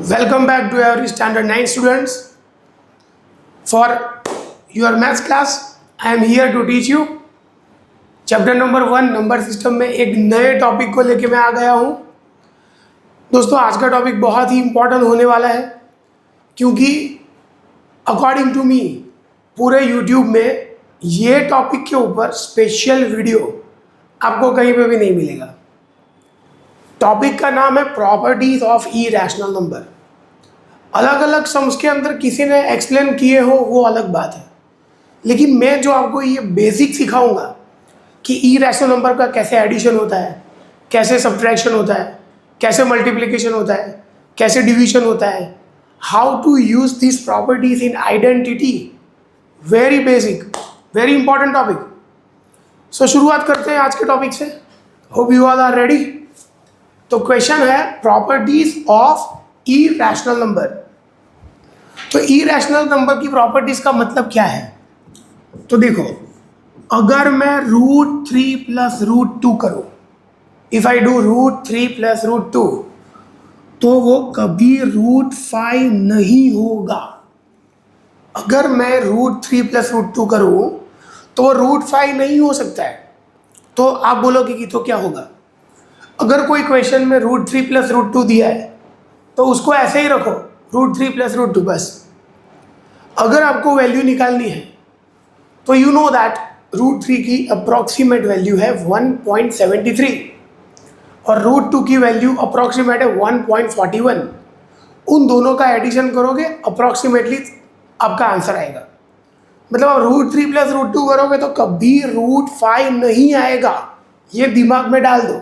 Welcome back to our standard 9 students. For your maths class, I am here to teach you chapter number 1 number system में एक नए topic को लेके मैं आ गया हूँ। दोस्तों आज का टॉपिक बहुत ही इम्पोर्टेंट होने वाला है क्योंकि अकॉर्डिंग टू मी पूरे यूट्यूब में ये टॉपिक के ऊपर स्पेशल वीडियो आपको कहीं पे भी नहीं मिलेगा। टॉपिक का नाम है प्रॉपर्टीज ऑफ इरैशनल नंबर। अलग अलग सम्स के अंदर किसी ने एक्सप्लेन किए हो वो अलग बात है, लेकिन मैं जो आपको ये बेसिक सिखाऊंगा कि इरैशनल नंबर का कैसे एडिशन होता है, कैसे सब्ट्रैक्शन होता है, कैसे मल्टीप्लिकेशन होता है, कैसे डिवीजन होता है, how to use this properties in identity. Very basic, very important topic. So शुरुआत करते हैं आज के टॉपिक से। Hope you all are ready. तो क्वेश्चन है प्रॉपर्टीज ऑफ इरैशनल नंबर। तो इरैशनल नंबर की प्रॉपर्टीज का मतलब क्या है? तो देखो, अगर मैं √3 + √2 करूं, इफ आई डू √3 + √2, तो वो कभी √5 नहीं होगा। अगर मैं √3 + √2 करूं तो वो √5 नहीं हो सकता है। तो आप बोलोगे कि तो क्या होगा? अगर कोई क्वेश्चन में √3 + √2 दिया है तो उसको ऐसे ही रखो, √3 + √2 बस। अगर आपको वैल्यू निकालनी है तो यू नो दैट √3 की अप्रॉक्सीमेट वैल्यू है 1.73 और √2 की वैल्यू अप्रॉक्सीमेट है 1.41। उन दोनों का एडिशन करोगे अप्रॉक्सीमेटली आपका आंसर आएगा। मतलब आप √3 + √2 करोगे तो कभी √5 नहीं आएगा, ये दिमाग में डाल दो।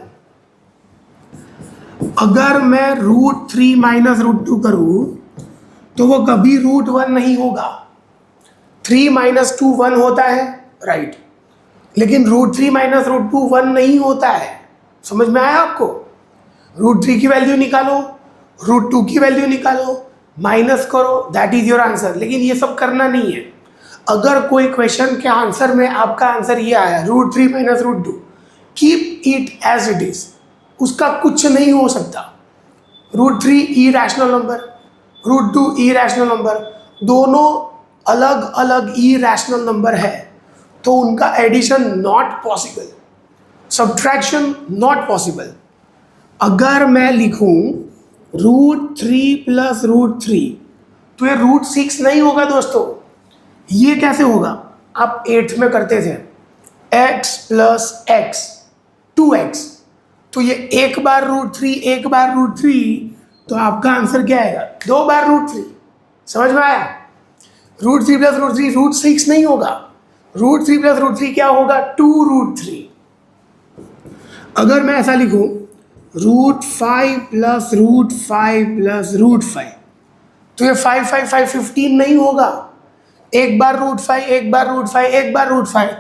अगर मैं √3 - √2 करूं तो वो कभी √1 नहीं होगा। 3 - 2 1 होता है, राइट, लेकिन √3 - √2 1 नहीं होता है। समझ में आया आपको? √3 की वैल्यू निकालो, √2 की वैल्यू निकालो, माइनस करो, दैट इज योर आंसर। लेकिन ये सब करना नहीं है। अगर कोई क्वेश्चन के आंसर में आपका आंसर ये आया √3 - √2, keep it as it is, उसका कुछ नहीं हो सकता। √3 इरैशनल नंबर, √2 इरैशनल नंबर, दोनों अलग अलग इरैशनल नंबर है, तो उनका addition not possible, subtraction not possible. अगर मैं लिखूं √3 + √3 तो ये √6 नहीं होगा दोस्तों। ये कैसे होगा? आप 8th में करते थे x + x 2x, तो ये एक बार √3 एक बार √3, तो आपका आंसर क्या आएगा? 2 बार √3। समझ में आया? √3 + √3 √6 नहीं होगा। √3 + √3 क्या होगा? 2√3। अगर मैं ऐसा लिखूं √5 + √5 + √5, तो ये 5 5 5 15 नहीं होगा। एक बार √5 एक बार √5 एक बार √5,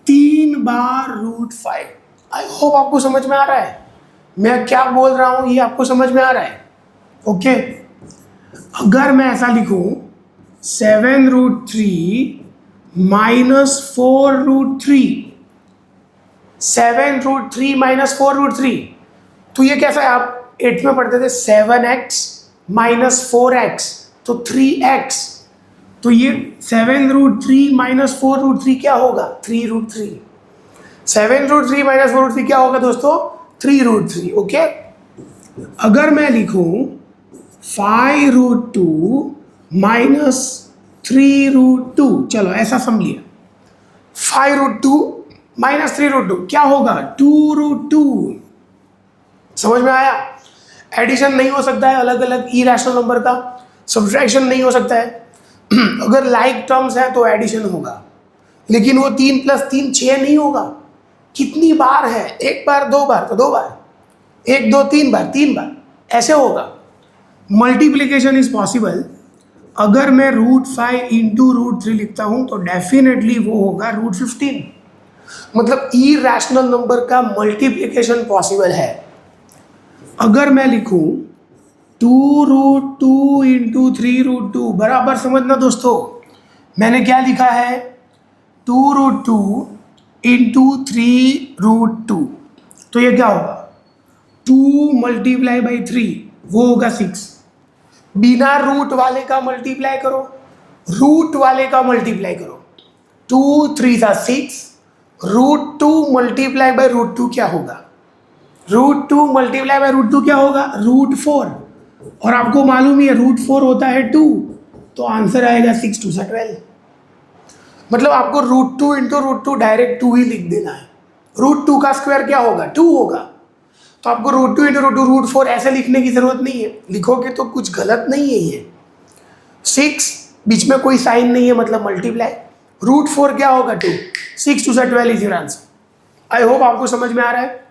3 बार √5। आई होप आपको समझ में आ रहा है मैं क्या बोल रहा हूं, ये आपको समझ में आ रहा है? ओके। अगर मैं ऐसा लिखूं 7√3 - 4√3, 7√3 - 4√3, तो ये कैसा है? आप 8th में पढ़ते थे 7x - 4x, तो 3x। तो ये 7√3 - 4√3 क्या होगा? 3√3। 7√3 - 4√3 क्या होगा दोस्तों? 3√3। ओके। अगर मैं लिखूं 5√2 - 3√2, चलो ऐसा समझिए, 5√2 - 3√2 क्या होगा? 2√2। समझ में आया? एडिशन नहीं हो सकता है अलग अलग इरैशनल नंबर का, सब्ट्रैक्शन नहीं हो सकता है। अगर लाइक टर्म्स है तो एडिशन होगा, लेकिन वो 3 + 3 6 नहीं होगा। कितनी बार है? एक बार, 2 बार तो 2 बार, 1 2 3 बार 3 बार, ऐसे होगा। Multiplication is possible. अगर मैं √5 × √3 लिखता हूं तो डेफिनेटली वो होगा √15। मतलब इरैशनल नंबर का मल्टीप्लिकेशन पॉसिबल है। अगर मैं लिखूं 2√2 × 3√2, बराबर समझना दोस्तों, मैंने क्या लिखा है? 2√2 × 3√2, तो ये क्या होगा? 2 × 3, वो होगा 6। बिना रूट वाले का मल्टीप्लाई करो, रूट वाले का मल्टीप्लाई करो। 2 3 6, √2 मल्टीप्लाई बाय √2 क्या होगा? √2 मल्टीप्लाई बाय √2 क्या होगा? √4। और आपको मालूम ही है √4 होता है 2, तो आंसर आएगा 6 2 12। मतलब आपको √2 इंटू √2 डायरेक्ट 2 ही लिख देना है। √2 का स्क्वायर क्या होगा? 2 होगा। तो आपको √2 इंटू √2 √4 ऐसे लिखने की जरूरत नहीं है, लिखोगे तो कुछ गलत नहीं है ये। 6 बीच में कोई साइन नहीं है, मतलब मल्टीप्लाई। √4 क्या होगा? 2। 6 2 12 is your answer. I hope आपको समझ में आ रहा है।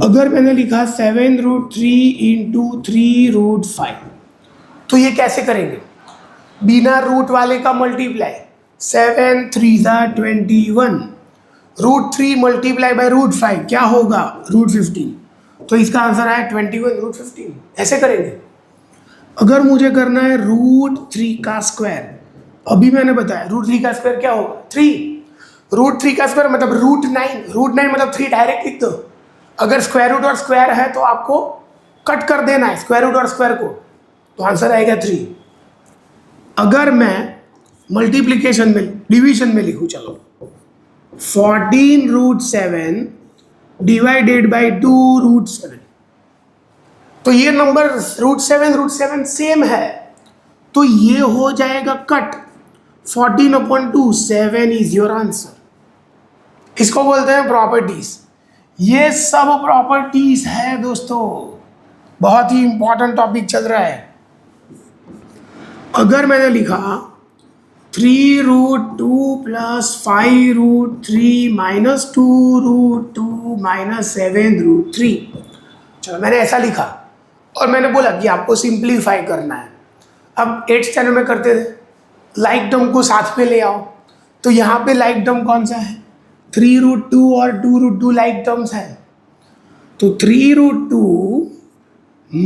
अगर मैंने लिखा 7√3 इंटू 3√5, तो ये कैसे करेंगे? बिना रूट वाले का मल्टीप्लाई। 7 3 21, √3 मल्टीप्लाई बाय √5 क्या होगा? √15। तो इसका आंसर आया 21 √15। ऐसे करेंगे। अगर मुझे करना है √3 का स्क्वायर, अभी मैंने बताया √3 का स्क्वायर क्या होगा? 3। √3 का स्क्वायर मतलब √9। √9 मतलब 3 डायरेक्ट लिख दो। अगर स्क्वायर रूट और स्क्वायर है तो आपको कट कर देना है स्क्वायर रूट और स्क्वायर को, तो आंसर आएगा 3। अगर मैं मल्टीप्लिकेशन में, डिवीजन में लिखूं, चलो 14√7 डिवाइडेड बाई 2√7, तो ये नंबर √7 सेम है, तो ये हो जाएगा कट। 14/2, 7 is your answer. इसको बोलते हैं प्रॉपर्टीज। ये सब प्रॉपर्टीज है दोस्तों, बहुत ही इंपॉर्टेंट टॉपिक चल रहा है। अगर मैंने लिखा 3√2 प्लस 5√3 माइनस 2√2 माइनस 7√3, चलो मैंने ऐसा लिखा और मैंने बोला कि आपको सिंप्लीफाई करना है। अब 8th स्टैंडर्ड में करते थे, लाइक टर्म को साथ में ले आओ, तो यहाँ पे लाइक टर्म कौन सा है? 3√2 और 2√2 लाइक टर्म्स है, तो 3√2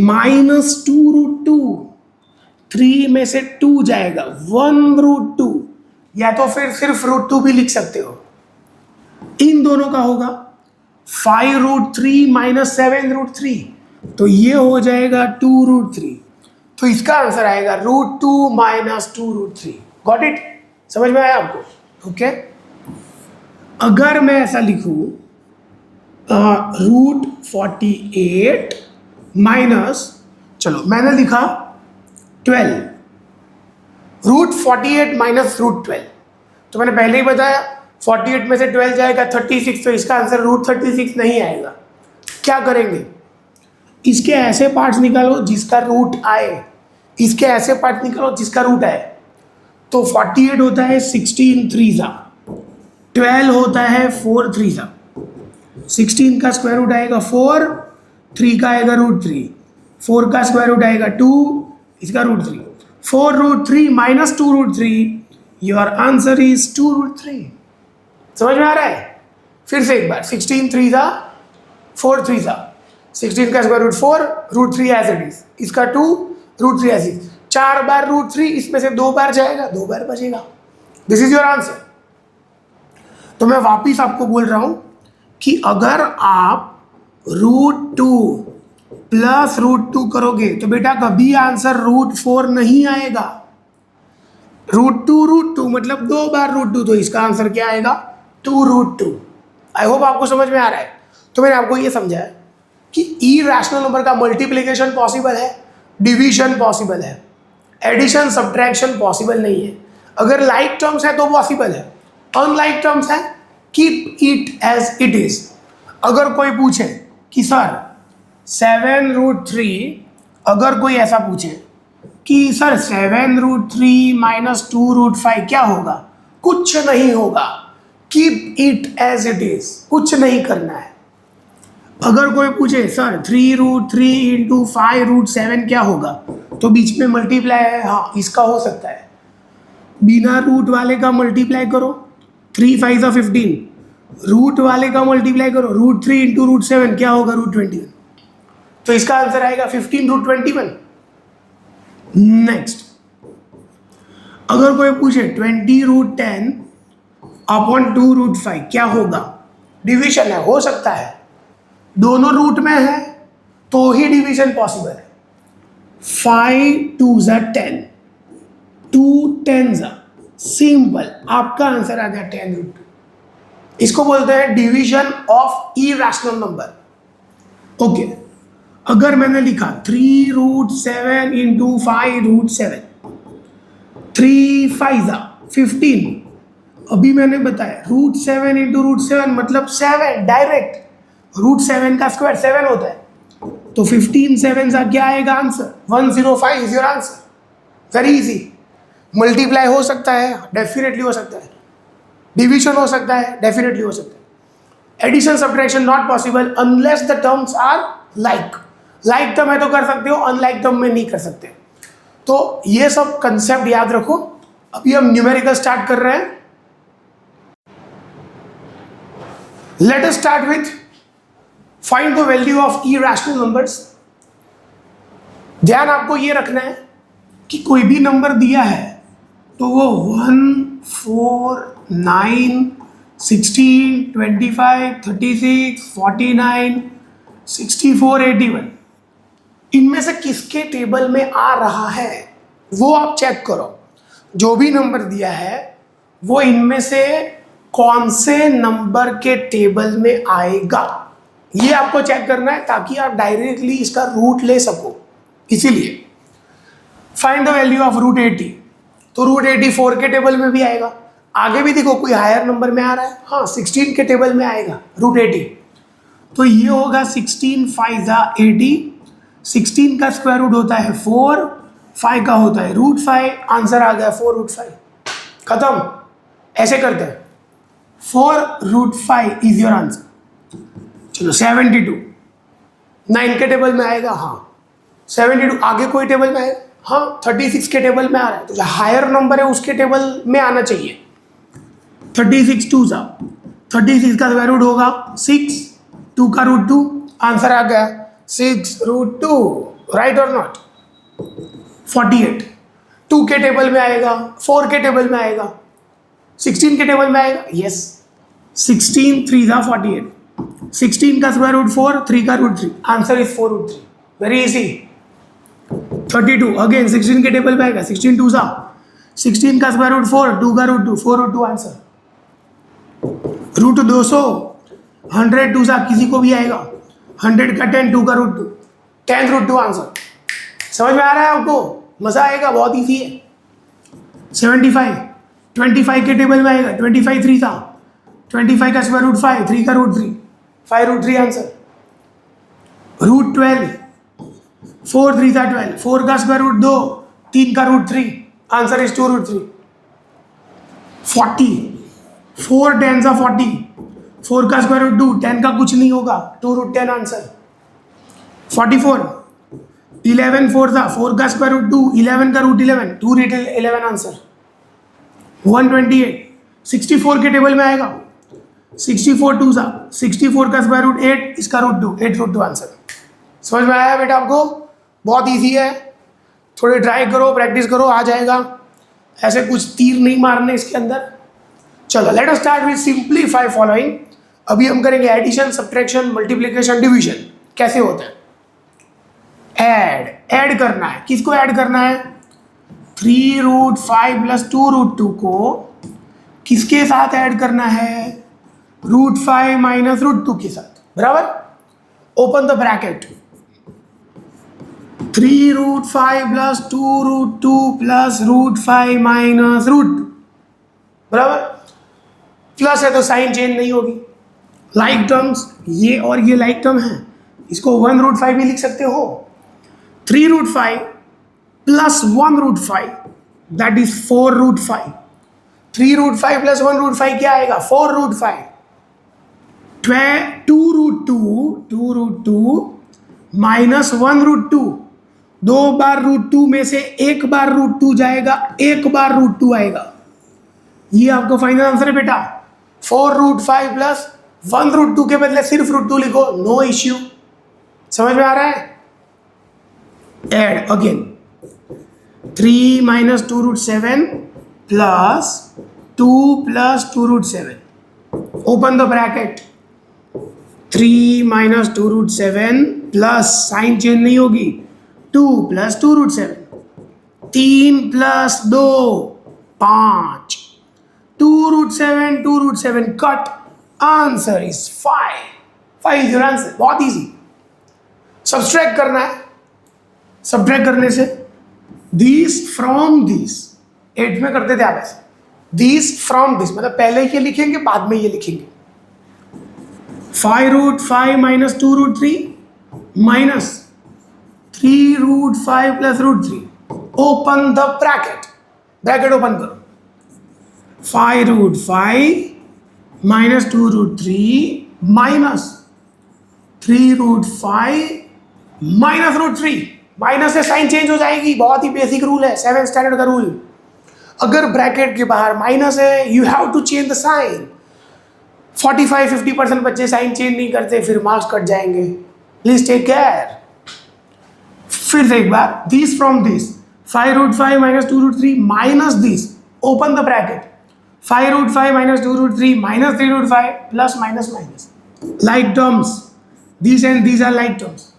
माइनस 2√2, 3 में से 2 जाएगा, 1√2, या तो फिर सिर्फ √2 भी लिख सकते हो। इन दोनों का होगा 5√3 माइनस 7√3, तो ये हो जाएगा 2√3। तो इसका आंसर आएगा √2 माइनस 2√3। Got it? समझ में आया आपको? ओके। अगर मैं ऐसा लिखूं √48 माइनस, चलो मैंने लिखा 12, √48 माइनस √12, तो मैंने पहले ही बताया 48 में से 12 जाएगा 36, तो इसका आंसर √36 नहीं आएगा। क्या करेंगे? इसके ऐसे पार्ट्स निकालो जिसका रूट आए, इसके ऐसे पार्ट निकालो जिसका रूट आए। तो 48 होता है 16 3 12 होता है 4 3 16 का स्क्वायर रूट आएगा 4, 3 का आएगा √3, 4 का स्क्वायर रूट आएगा 2, इसका √3, 4√3 माइनस 2√3, योर आंसर इज 2√3। समझ में आ रहा है? फिर से एक बार, 16 3 4 3 16 का square root 4, √3 as it is, इसका 2, √3 एज इट, 4 बार √3, इसमें से 2 बार जाएगा, 2 बार बचेगा। This is your answer. तो मैं वापिस आपको बोल रहा हूं कि अगर आप √2 प्लस √2 करोगे तो बेटा कभी आंसर √4 नहीं आएगा। √2 मतलब 2 बार √2, तो इसका आंसर क्या आएगा? 2√2। आई होप आपको समझ में आ रहा है। तो मैंने आपको ये समझाया कि इरैशनल नंबर का मल्टीप्लिकेशन पॉसिबल है, डिवीजन पॉसिबल है, एडिशन सब्ट्रैक्शन पॉसिबल नहीं है। अगर लाइक टर्म्स है तो पॉसिबल है, अनलाइक टर्म्स है keep it as it is. अगर कोई पूछे कि सर 7√3, अगर कोई ऐसा पूछे कि सर 7√3 माइनस 2√5 क्या होगा? कुछ नहीं होगा, keep it as it is, कुछ नहीं करना है। अगर कोई पूछे सर 3√3 इंटू 5√7 क्या होगा, तो बीच में मल्टीप्लाई है, हाँ इसका हो सकता है। बिना रूट वाले का मल्टीप्लाई करो, 3 5 15, रूट वाले का मल्टीप्लाई करो, √3 इंटू √7 क्या होगा? √21, तो इसका आंसर आएगा 15√21। नेक्स्ट, अगर कोई पूछे 20√10 अपॉन 2√5 क्या होगा? डिवीजन है, हो सकता है, दोनों रूट में है तो ही डिवीजन पॉसिबल है। 5 2 ज़ा 10, 2 10 ज़ा, सिंपल, आपका आंसर आ गया 10√2। इसको बोलते हैं division of irrational number. Okay, अगर मैंने लिखा 3√7 इंटू 5√7, 3 5 ज़ा 15, अभी मैंने बताया √7 इंटू √7 मतलब 7 डायरेक्ट, √7 का स्क्वायर 7 होता है, तो 15 7 सा क्या आएगा answer? 105 is your answer. Very easy. Multiply हो सकता है, डेफिनेटली हो सकता है, डिवीजन हो सकता है, डेफिनेटली हो सकता है, addition subtraction not possible unless the terms are like. Like term है तो कर सकते हो, अनलाइक टर्म में नहीं कर सकते। तो ये सब कंसेप्ट याद रखो। अभी हम न्यूमेरिकल स्टार्ट कर रहे हैं। Let us start with find the value of irrational numbers. ध्यान आपको ये रखना है कि कोई भी नंबर दिया है तो वो 1 4 9 16 25 36 49 64 81 इनमें से किसके टेबल में आ रहा है वो आप चेक करो। जो भी नंबर दिया है वो इनमें से कौन से नंबर के टेबल में आएगा, ये आपको चेक करना है ताकि आप डायरेक्टली इसका रूट ले सको। इसीलिए फाइंड द वैल्यू ऑफ √80, तो √80 4 के टेबल में भी आएगा। आगे भी देखो कोई हायर नंबर में आ रहा है, हाँ 16 के टेबल में आएगा √80, तो ये होगा 16 5 ज़ा 80, 16 का स्क्वायर रूट होता है 4, 5 का होता है √5, आंसर आ गया 4√5। खत्म। ऐसे करते हैं, 4√5 इज योर आंसर। चलो 72 9 के टेबल में आएगा, हाँ 72 आगे कोई टेबल में आएगा, हाँ 36 के टेबल में आ रहा है, तो जो हायर नंबर है उसके टेबल में आना चाहिए। 36 2 सा 36 का स्क्वायर रूट होगा 6, 2 का √2, आंसर आ गया 6√2, राइट और नॉट। 48 2 के टेबल में आएगा, 4 के टेबल में आएगा, 16 के टेबल में आएगा, यस 16 3 सा 48, 16 का स्क्वायर रूट 4, 3 का √3, answer is 4√3। Very easy. 32 again 16 के टेबल में आएगा, 16 2 सा 16 का स्क्वायर रूट 4, 2 का √2, 4√2 आंसर। √200 100 2 सा किसी को भी आएगा, 100 का 10, 2 का √2, 10√2 आंसर। समझ में आ रहा है आपको? मजा आएगा, बहुत ईजी है। 75 25 के टेबल में आएगा, 25 3 था, 25 का स्क्वायर रूट 5, 3 का √3, 5√3 आंसर। √12 4 3 था 12, 4 का स्क्वायर रूट 2, 3 का √3, आंसर इज 2√3। 40 4 10 सा 40, 4 का स्क्वायर रूट 2, 10 का कुछ नहीं होगा, 2√10 आंसर। 44 11 4 था, 4 का स्क्वायर रूट 2, 11 का √11, 2√11 आंसर। 128 64 के टेबल में आएगा, 64 2 सा 64 का स्क्वायर रूट 8, इसका √2, 8√2 आंसर। समझ में आया बेटा आपको? बहुत इजी है, थोड़े ट्राई करो, प्रैक्टिस करो, आ जाएगा। ऐसे कुछ तीर नहीं मारने इसके अंदर। चलो let us start with simplify following. अभी हम करेंगे एडिशन, सब्ट्रैक्शन, मल्टीप्लिकेशन, डिवीजन कैसे होता है। ऐड करना है, किसको ऐड करना है? 3√5 + 2√2 को किसके साथ ऐड करना है? √5 - √2 के साथ, बराबर। ओपन द ब्रैकेट, 3√5 + 2√2 + √5 - √2, बराबर। प्लस है तो साइन चेंज नहीं होगी। लाइक टर्म्स, ये और ये लाइक टर्म है, इसको 1√5 भी लिख सकते हो। 3√5 + 1√5 दैट इज 4√5। 3√5 + 1√5 क्या आएगा? 4√5। 2√2 - 1√2, 2 बार √2 में से एक बार √2 जाएगा, एक बार √2 आएगा। ये आपका फाइनल आंसर है बेटा। 4√5 + 1√2 के बदले सिर्फ √2 लिखो, नो इश्यू। समझ में आ रहा है? Add again, 3 - 2√7 + 2 + 2√7, open the bracket. 3 - 2√7 plus sign change नहीं होगी, 2 plus 2 root 7, 3 plus 2 5, 2 root 7, 2 root 7 कट, answer is 5. 5 is your answer. बहुत इजी. सब्सट्रैक्ट करना है. सब्ट्रैक्ट करने से दिस फ्रॉम दिस, 8 में करते थे आप ऐसे, दिस फ्रॉम दिस मतलब पहले ये लिखेंगे बाद में ये लिखेंगे. 5 root 5 minus 2 root 3 minus 3 root 5 plus root 3. Open the bracket. Bracket open करो. 5 root 5 minus 2 root 3 minus 3 root 5 minus root 3. Minus से साइन चेंज हो जाएगी. बहुत ही बेसिक रूल है, 7th स्टैंडर्ड का रूल. अगर ब्रैकेट के बाहर माइनस है you have to change the sign. 45-50% बच्चे साइन चेंज नहीं करते, फिर मार्क्स कट जाएंगे. Please take care. फिर से एक बार, this from this, 5 root 5 minus 2 root 3 minus this, open the bracket. 5 root 5 minus 2 root 3 minus 3 root 5 plus minus minus. Like terms, this and this are like terms.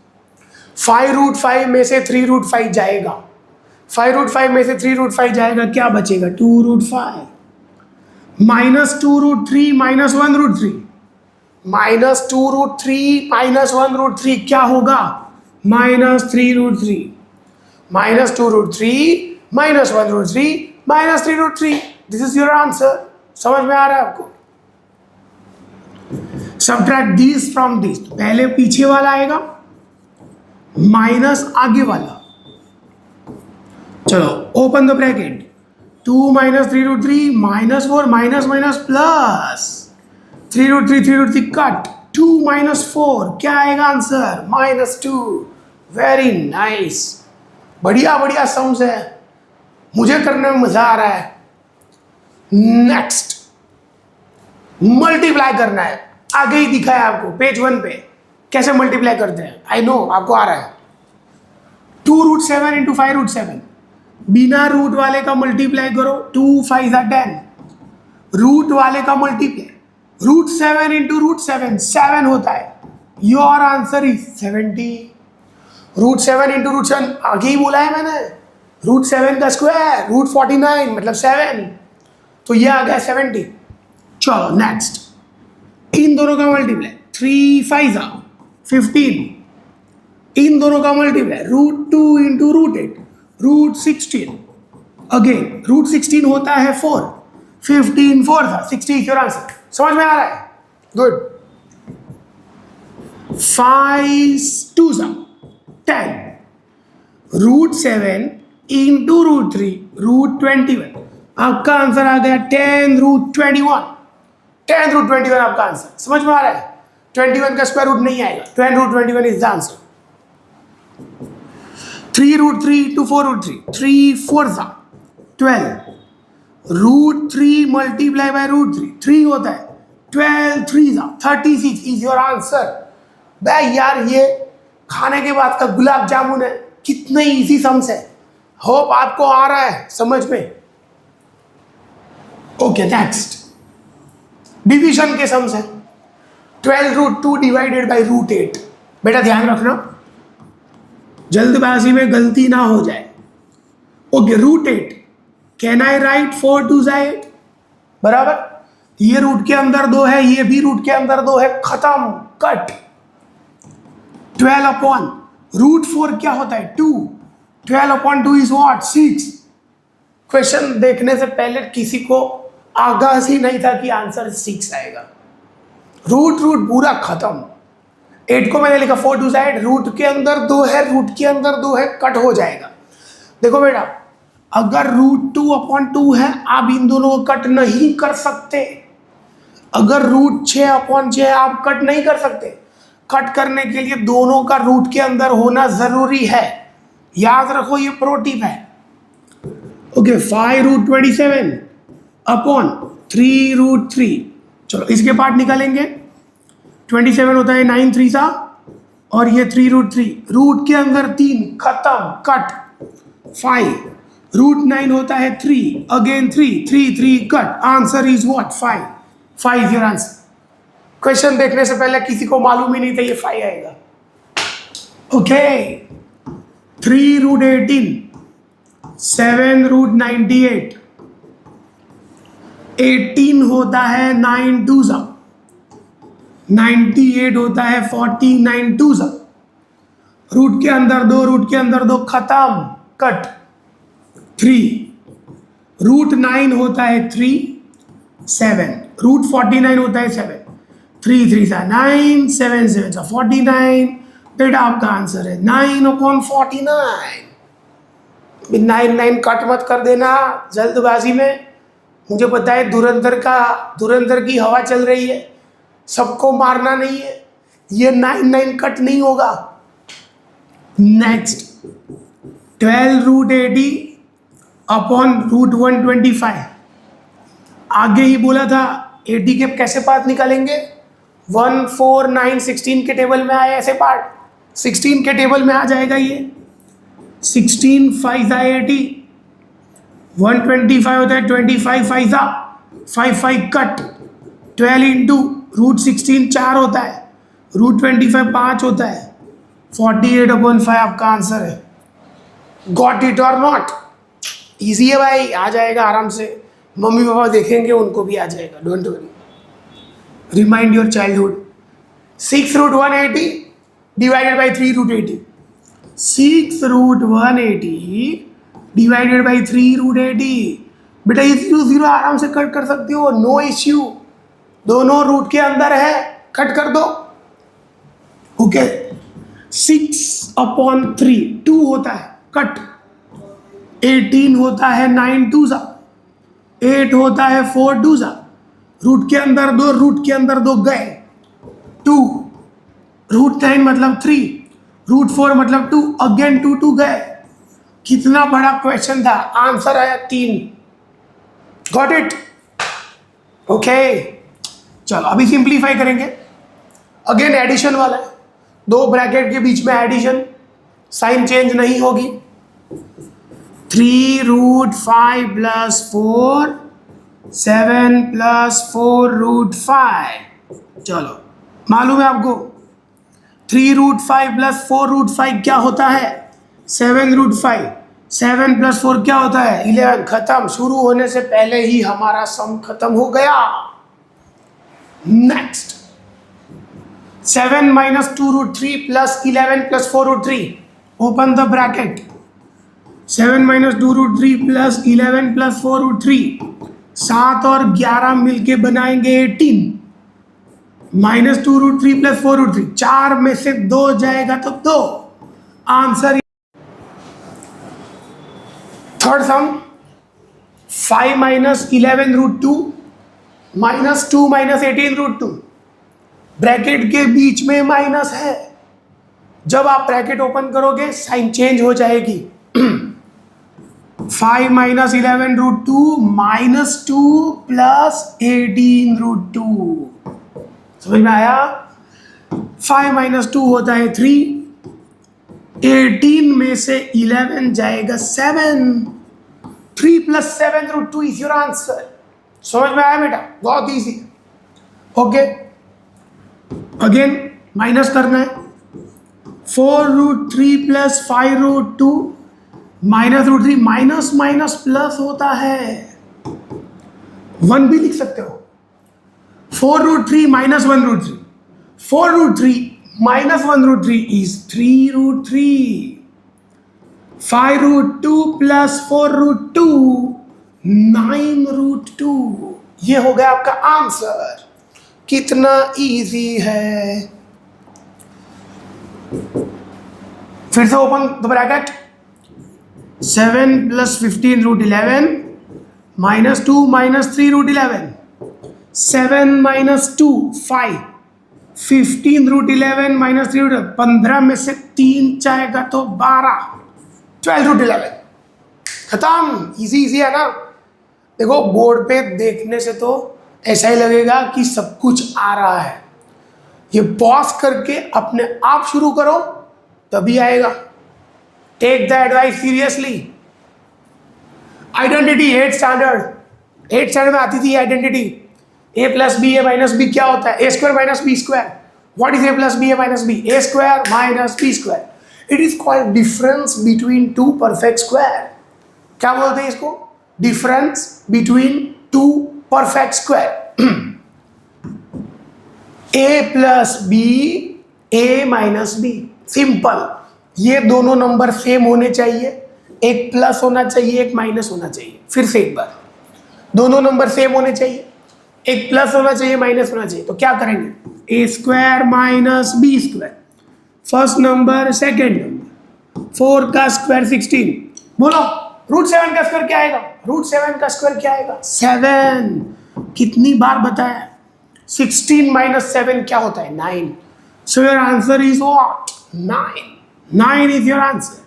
5 root 5 में से 3 root 5 जाएगा. 5 root 5 में से 3 root 5 जाएगा, क्या बचेगा? 2 root 5 minus 2 root 3 minus 1 root 3. Minus 2 root 3 minus 1 root 3 क्या होगा? Minus 3 root 3. Minus 2 root 3 minus 1 root 3 minus 3 root 3. This is your answer. समझ में आ रहा है आपको? Subtract this from this. पहले पीछे वाला आएगा माइनस आगे वाला. चलो open the bracket. 2 minus 3 root 3 minus 4 minus minus plus 3 root 3 cut. 2 minus 4 क्या आएगा आंसर? माइनस 2. Very nice. बढ़िया बढ़िया सम्स है, मुझे करने में मजा आ रहा है. नेक्स्ट मल्टीप्लाई करना है. आगे ही दिखा है आपको पेज 1 पे कैसे मल्टीप्लाई करते हैं. आई नो आपको आ रहा है. 2 रूट 7 इंटू 5 रूट 7. बिना रूट वाले का मल्टीप्लाई करो. 2 5 10. रूट वाले का मल्टीप्लाई. रूट 7 इंटू रूट 7 7 होता है. Your answer is 70. Root 7 into root 7 आगे ही बोला है मैंने. रूट 7 का स्क्वायर रूट 49 मतलब 7, तो ये आ गया 70. चलो नेक्स्ट, इन दोनों का मल्टीप्लाई. 3 5 15. इन दोनों का multiply. Root 2 into root 8 root 16. Again root 16 होता है 4. 15 4 था 60. Your answer. समझ में आ रहा है? Good. 5 2 10. Root 7 into root 3 root 21. आपका आंसर आ गया 10 रूट 21. 10 रूट 21 आपका आंसर. समझ में आ रहा है? 21 का स्क्वायर रूट नहीं आएगा. 10 root 21 is the answer. 3 root 3 to 4 root 3. 3 4 12. Root 3 multiply by root 3 3 होता है. 12 3 36 इज योर आंसर. भाई यार ये खाने के बाद का गुलाब जामुन है. कितने इजी सम्स है. होप आपको आ रहा है समझ में. ओके नेक्स्ट, डिवीजन के सम्स है. 12 रूट 2 डिवाइडेड बाई रूट 8. बेटा ध्यान रखना, जल्दबाजी में गलती ना हो जाए. Okay root 8. Can I write 4 2 8? बराबर. ये रूट के अंदर 2 है, ये भी रूट के अंदर 2 है. खत्म. कट. 12 अपॉन रूट 4 क्या होता है? 2. 12 अपॉन 2 इज व्हाट? 6. क्वेश्चन देखने से पहले किसी को आगाज ही नहीं था कि आंसर 6 आएगा. रूट रूट पूरा खत्म. 8 को मैंने लिखा 4 2 8. रूट के अंदर 2 है, रूट के अंदर 2 है, कट हो जाएगा. देखो बेटा, अगर रूट 2 अपॉन 2 है आप इन दोनों को कट नहीं कर सकते. अगर रूट 6 अपॉन 6 आप कट नहीं कर सकते. कट करने के लिए दोनों का रूट के अंदर होना जरूरी है. याद रखो, ये प्रो टिप है. Okay 5 root 27 upon 3 root 3. चलो इसके पार्ट निकालेंगे. 27 होता है 9 3 और ये 3 रूट 3. रूट के अंदर 3, खत्म. कट. 5 रूट 9 होता है 3, again 3 3 3 cut. Answer is what? 5. 5 your answer. Question देखने से पहले किसी को मालूम ही नहीं था ये 5 आएगा. ओके 3√18, 7√98, 18 होता है 9 2 सा, 98 होता है 49 2 सा, रूट के अंदर दो, रूट के अंदर दो, खत्म, कट। 3√9 होता है 3, 7, √49 होता है 7, 3 3 सा 9, 7 7 सा 49। बेटा आपका आंसर है 9/49। 9 9 कट मत कर देना जल्दबाजी में। मुझे पता है धुरंधर की हवा चल रही है, सबको मारना नहीं है, ये 9 9 कट नहीं होगा। Next 12√80 upon √125। आगे ही बोला था 80 के कैसे पार्ट निकालेंगे, 1 4 9 16 के टेबल में आए ऐसे पार्ट, 16 के टेबल में आ जाएगा ये। 16 5 80, 125 होता है, 25 5 5 5 कट, 12 इंटू √16 4 होता है, √25 5 होता है, 48/5 आपका आंसर है। गॉट इट और नॉट? इजी है भाई, आ जाएगा आराम से, मम्मी पापा देखेंगे उनको भी आ जाएगा, don't worry. Remind your childhood. 6√180 divided by 3√80, 6√180 divided by 3√80। बेटा ये 0 0 आराम से कट कर सकते हो, नो इश्यू, दोनों रूट के अंदर है, कट कर दो। ओके 6/3 2 होता है, कट। 18 होता है 9 2 सा, 8 होता है 4 2 सा, रूट के अंदर दो, रूट के अंदर दो गए, 2, √9 मतलब 3, √4 मतलब 2, अगेन 2 2 गए। कितना बड़ा क्वेश्चन था, आंसर आया 3। Got it? ओके चलो अभी सिंप्लीफाई करेंगे। अगेन एडिशन वाला है, दो ब्रैकेट के बीच में एडिशन, साइन चेंज नहीं होगी। 3√5 + 4, 7 + 4√5। चलो मालूम है आपको 3√5 + 4√5 क्या होता है, 7√5, 7 + 4 क्या होता है, 11। खत्म, शुरू होने से पहले ही हमारा सम खत्म हो गया। Next 7 - 2√3 + 11 + 4√3, open the bracket. 7 - 2√3 + 11 + 4√3, 7 और 11 मिलके बनाएंगे 18, -2√3 + 4√3, 4 में से 2 जाएगा तो 2, आंसर। थर्ड सम 5 - 11√2 -2 - 18√2, ब्रैकेट के बीच में माइनस है, जब आप ब्रैकेट ओपन करोगे साइन चेंज हो जाएगी। 5 - 11√2 -2 + 18√2, समझ में आया? 5 - 2 होता है 3, 18 में से 11 जाएगा 7, 3 + 7√2 इज योर आंसर। समझ में आया बेटा? बहुत इजी। ओके अगेन माइनस करना है, 4√3 + 5√2 -√3, माइनस माइनस प्लस होता है, 1 भी लिख सकते हो। 4√3 - 1√3, 4√3 - 1√3 is 3√3, 5√2 + 4√2 9√2। ये हो गया आपका आंसर। कितना इजी है। फिर से ओपन द ब्रैकेट, 7 + 15√11 -2 - 3√11, 7 - 2 5, 15√11 - 3√11, 15 में से 3 जाएगा तो 12, 12√11। खत्म, इजी इजी है ना। देखो बोर्ड पे देखने से तो ऐसा ही लगेगा कि सब कुछ आ रहा है, ये पॉज करके अपने आप शुरू करो तभी आएगा। Take the advice seriously. Identity 8th standard में आती थी identity. a + b a - b क्या होता है, a² - b²। What is a + b a - b, a² - b²। It is called difference between two perfect square. क्या बोलते हैं इसको? Difference between two perfect square. A plus B, A minus B. Simple. ये दोनों number same होने चाहिए, एक plus होना चाहिए, एक माइनस होना चाहिए. फिर से एक बार, दोनों नंबर सेम होने चाहिए, एक प्लस होना चाहिए, माइनस होना चाहिए. तो क्या करेंगे? A square minus B square. First number, second number. 4 का स्क्वायर 16. बोलो √7 का स्क्वायर क्या आएगा? √7 का स्क्वायर क्या आएगा? 7. कितनी बार बताया? 16 माइनस 7 क्या होता है? 9. So your answer is what? 9. 9 is your answer.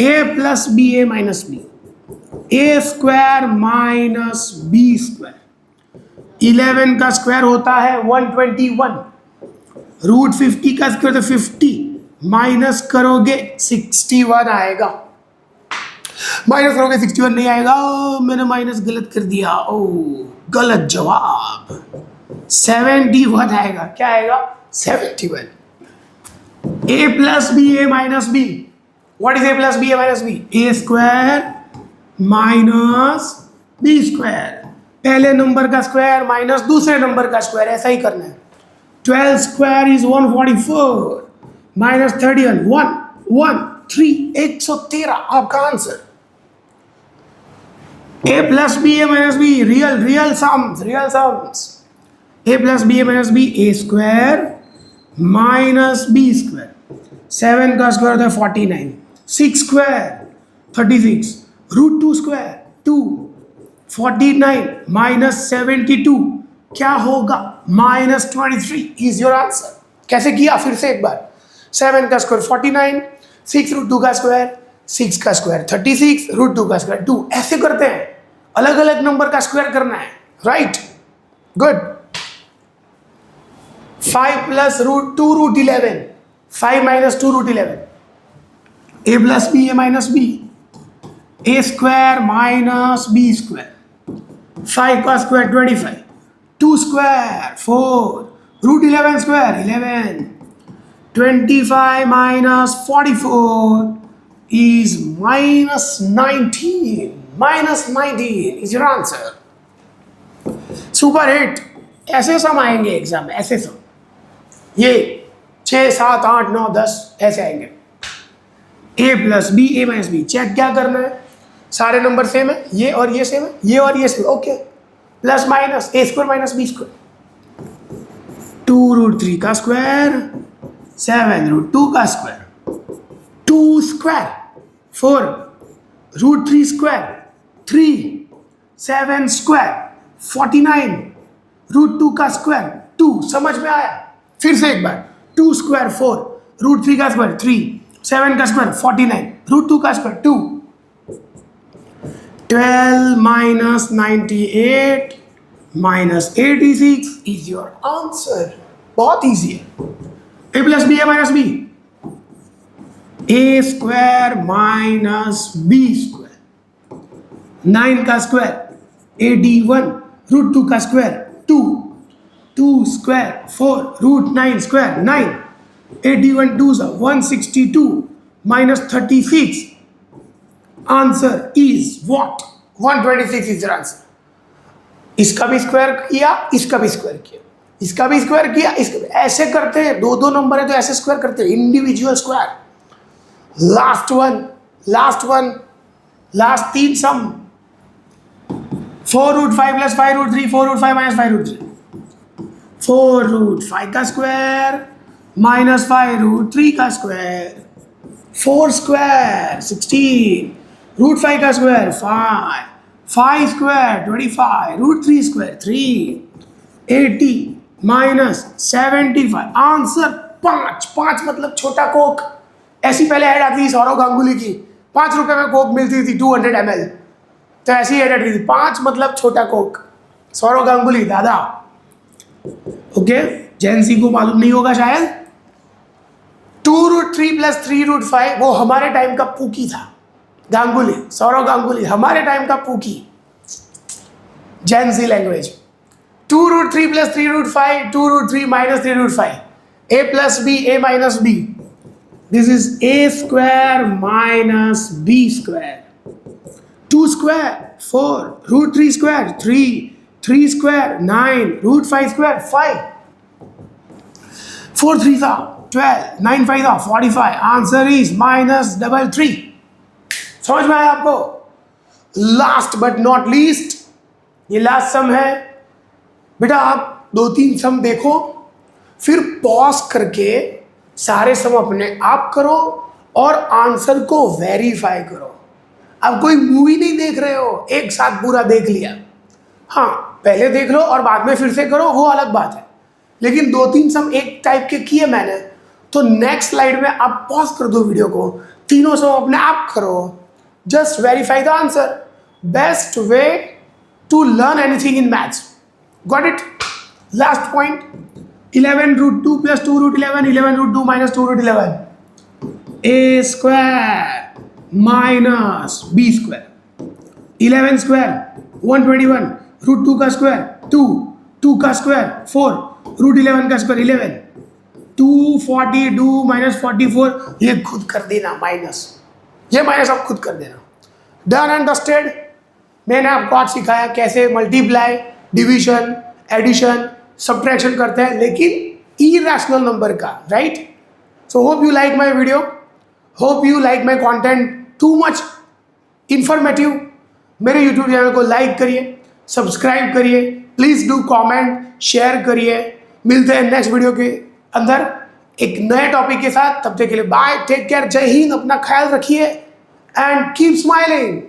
A plus B, A minus B. A square minus B square. 11 का स्क्वायर होता है 121. √50 का स्क्वायर तो 50. माइनस करोगे 61 आएगा. माइनस करोगे 61 नहीं आएगा. मैंने माइनस गलत कर दिया. ओ गलत जवाब. 71 आएगा. क्या आएगा? 71. A plus B, A minus B. What is A plus B, A minus B? A square minus B square. पहले नंबर का स्क्वायर माइनस दूसरे नंबर का स्क्वायर, ऐसा ही करना है. 12 स्क्वायर इज 144 माइनस 31 113 113. आपका answer. A plus B, A minus B. Real sums. A plus B, A minus B. A square minus B square. 7 का square था 49. 6 स्क्वायर 36. √2 स्क्वायर 2. 49 माइनस 72 क्या होगा? Minus 23 is your answer. कैसे किया? फिर से एक बार. 7 का स्क्वायर 49. 6 √2 का स्क्वायर, 6 का स्क्वायर 36. √2 का स्क्वायर 2. ऐसे करते हैं. अलग अलग नंबर का स्क्वायर करना है. Right, good. 5 plus √2√11. 5 minus 2√11. A plus B, A minus B. A square minus B square. 5 का square 25. 2 square 4. √11 square 11. 25 minus 44 is minus 19. Minus 19 is your answer. Super hit. ऐसे सम आएंगे एग्जाम में, ऐसे सम. ये 6, 7, 8, 9, 10 ऐसे आएंगे. A plus B, A minus B. Check क्या करना है? सारे नंबर सेम है, ये और ये सेम है, ये और ये same. Okay. Plus minus A square minus B square. 2√3 का स्क्वायर, 7√2 का स्क्वायर, 2 स्क्वायर 4. √3 स्क्वायर 3. 7 स्क्वायर 49. √2 का स्क्वायर 2. समझ में आया? फिर से एक बार. 2 स्क्वायर 4. √3 का स्क्वायर 3. 7 का स्क्वायर 49. √2 का square 2. 12 minus 98 minus 86 is your answer. बहुत इजी है. A plus B, A minus B. A square minus B square. 9 का स्क्वायर 81. √2 का square 2. 2 square 4. √9 square 9. 81 2s are 162 minus 36. Answer is what? 126 is your answer. इसका भी square किया, इसका भी square किया, इसका भी स्क्वायर किया, इसका भी. ऐसे करते हैं. दो नंबर है तो ऐसे स्क्वायर करते हैं. Individual square. Last one. Last 3 सम. 4√5 plus 5√3. 4√5 minus 5√3. 4√5 का स्क्वायर माइनस 5√3 का स्क्वायर. 4 स्क्वायर 16. √5 का square 5. 5 square 25. √3 square 3. 80 minus 75. Answer 5. 5 मतलब छोटा कोक. ऐसी पहले ऐड आती थी सौरव गांगुली की. 5 रुपए में कोक मिलती थी 200 ml. तो ऐसी ऐड आती थी. 5 मतलब छोटा कोक. सौरव गांगुली दादा. ओके. जेंसी को मालूम नहीं होगा शायद. 2√3 plus 3√5 वो हमारे टाइम का पूकी था. गांगुली, सौरव गांगुली हमारे टाइम का pookie. जेंसी language. 2√3 plus 3√5. 2√3 minus 3√5. A plus B, A minus B. This is A square minus B square. 2 square 4, root 3 square 3, 3 square 9, root 5 square 5, 4 3s are 12, 9 5s are 45. Answer is minus double 3. समझ में आया आपको? Last but not least, ये last सम है बेटा. आप 2-3 सम देखो, फिर पॉज करके सारे सम अपने आप करो और आंसर को वेरीफाई करो. अब कोई मूवी नहीं देख रहे हो, एक साथ पूरा देख लिया. हाँ, पहले देख लो और बाद में फिर से करो, वो अलग बात है. लेकिन 2-3 सम एक टाइप के किए मैंने, तो नेक्स्ट स्लाइड में आप पॉज कर दो वीडियो को, तीनों सम अपने आप करो. Just verify the answer. Best way to learn anything in maths. Got it? Last point, 11 root 2 plus 2 root 11, 11 root 2 minus 2 root 11, A square minus B square. 11 square 121, root 2 का स्क्वायर 2, 2 का square 4, root 11 का square 11, 242 minus 44. ये खुद कर देना minus, ये minus आप खुद कर देना. Done and dusted. मैंने आपको आज सिखाया कैसे मल्टीप्लाई, डिवीजन, एडिशन, सब्ट्रैक्शन करते हैं, लेकिन इरेशनल नंबर का. Right? So hope you like my video, hope you like my content too much informative. मेरे यूट्यूब चैनल को लाइक करिए, सब्सक्राइब करिए, प्लीज़ डू कमेंट, शेयर करिए. मिलते हैं नेक्स्ट वीडियो के अंदर एक नए टॉपिक के साथ. तब तक के लिए बाय, टेक केयर, जय हिंद, अपना ख्याल रखिए एंड कीप स्माइलिंग.